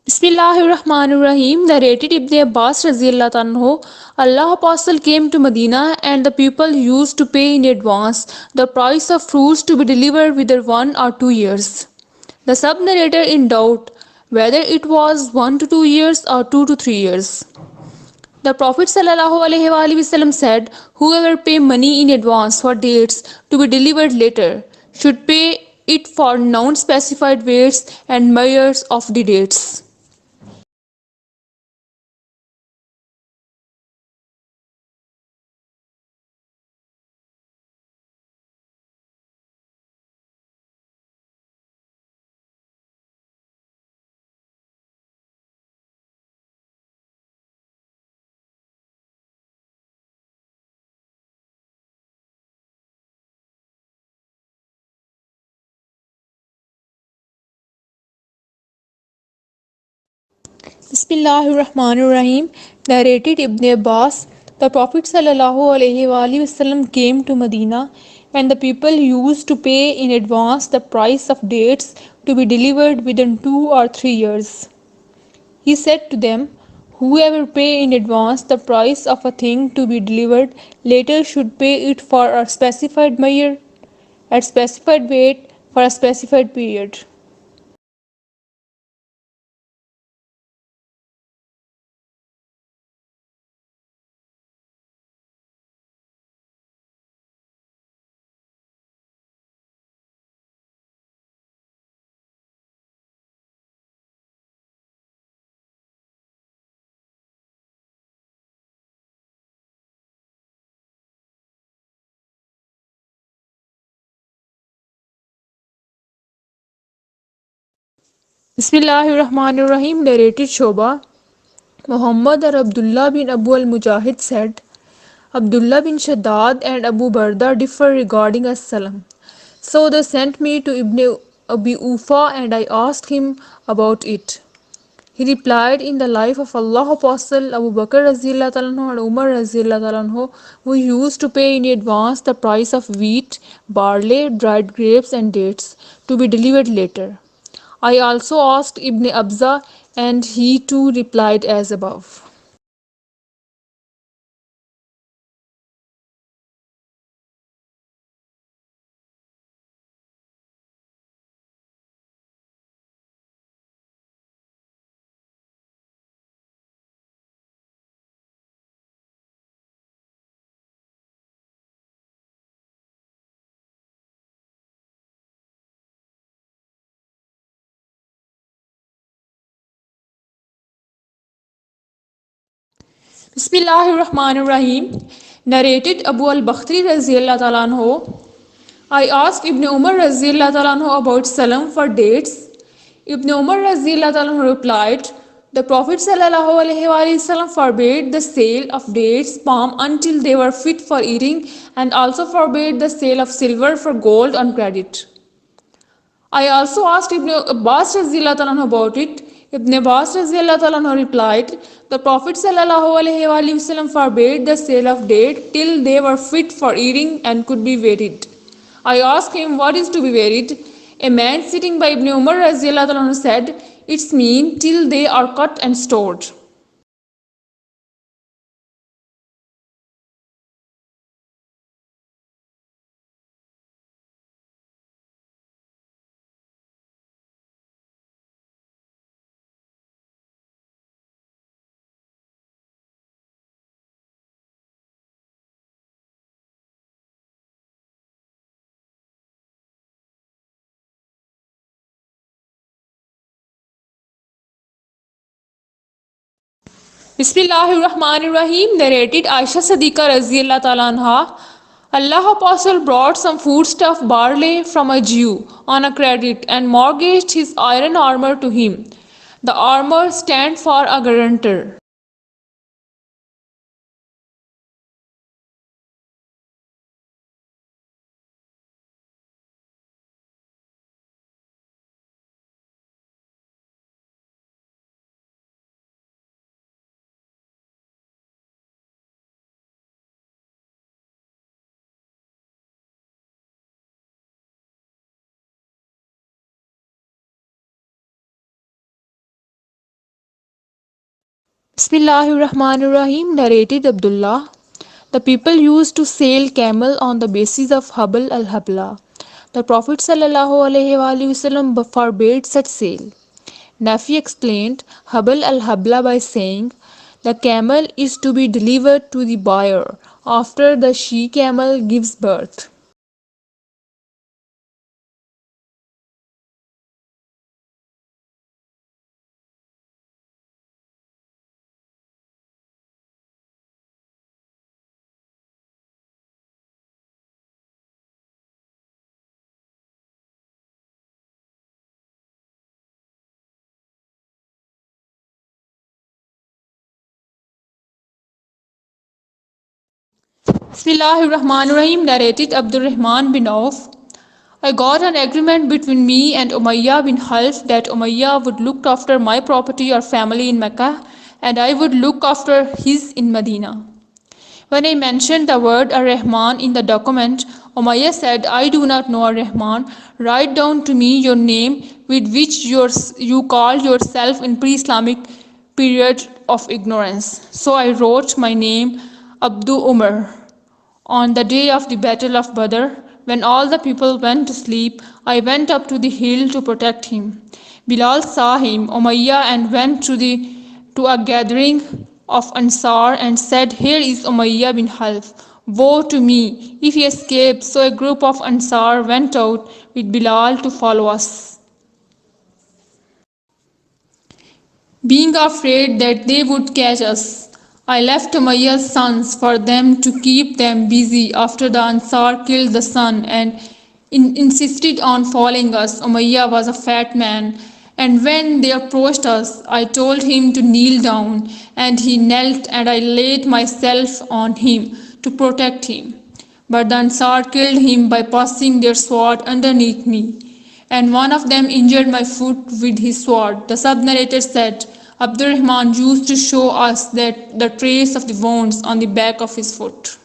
Bismillahirrahmanirrahim. Narrated Ibn Abbas Raziyallahu anhu. Allah Apostle came to Medina and the people used to pay in advance the price of fruits to be delivered within 1 or 2 years. The sub-narrator in doubt whether it was 1 to 2 years or 2 to 3 years. The Prophet ﷺ said, whoever pay money in advance for dates to be delivered later should pay it for non-specified weights and measures of the dates. Bismillahirrahmanirrahim. Narrated Ibn Abbas. The Prophet ﷺ came to Medina and the people used to pay in advance the price of dates to be delivered within 2 or 3 years. He said to them, whoever pay in advance the price of a thing to be delivered later should pay it for a specified measure at specified weight for a specified period. Bismillahirrahmanirrahim. Narrated Shoba. Muhammad or Abdullah bin Abu al-Mujahid said, Abdullah bin Shaddad and Abu Barda differ regarding as-salam. So they sent me to Ibn Abi Ufa and I asked him about it. He replied, in the life of Allah Apostle Abu Bakr Razillah anhu and Umar Razillah anhu, we used to pay in advance the price of wheat, barley, dried grapes and dates to be delivered later. I also asked Ibn Abza and he too replied as above. Bismillahirrahmanirrahim. Narrated Abu al-Bakhtri Raziyallahu ta'ala anhu. I asked Ibn Umar Raziyallahu ta'ala anhu about salam for dates. Ibn Umar Raziyallahu ta'ala anhu replied, the Prophet sallallahu alaihi wasallam forbade the sale of dates palm until they were fit for eating and also forbade the sale of silver for gold on credit. I also asked Ibn Abbas about it. Ibn Abbas replied, the Prophet forbade the sale of date till they were fit for eating and could be weighed. I asked him what is to be weighed. A man sitting by Ibn Umar said, it's mean till they are cut and stored. Bismillahirrahmanirrahim. Narrated Aisha Siddiqa Raziyallahu ta'ala anha. Allah Apostle brought some foodstuff barley from a Jew on a credit and mortgaged his iron armor to him. The armor stand for a guarantor. Bismillahirrahmanirrahim, narrated Abdullah. The people used to sail camel on the basis of Habl al Habla. The Prophet ﷺ forbade such sail. Nafi explained Habl al Habla by saying, the camel is to be delivered to the buyer after the she camel gives birth. Bismillahirrahmanirrahim, narrated Abdurrahman bin Auf. I got an agreement between me and Umayyah bin Khalf that Umayyah would look after my property or family in Mecca and I would look after his in Medina. When I mentioned the word Ar-Rahman in the document, Umayyah said, I do not know Ar-Rahman. Write down to me your name with which you called yourself in pre-Islamic period of ignorance. So I wrote my name, Abdu Umar. On the day of the Battle of Badr, when all the people went to sleep, I went up to the hill to protect him. Bilal saw him, Umayyah, and went to a gathering of Ansar and said, here is Umayyah bin Khalf. Woe to me if he escapes. So a group of Ansar went out with Bilal to follow us. Being afraid that they would catch us, I left Umayyah's sons for them to keep them busy after the Ansar killed the son and insisted on following us. Umayyah was a fat man, and when they approached us, I told him to kneel down, and he knelt, and I laid myself on him to protect him. But the Ansar killed him by passing their sword underneath me, and one of them injured my foot with his sword. The sub narrator said, Abdurrahman used to show us that the trace of the wounds on the back of his foot.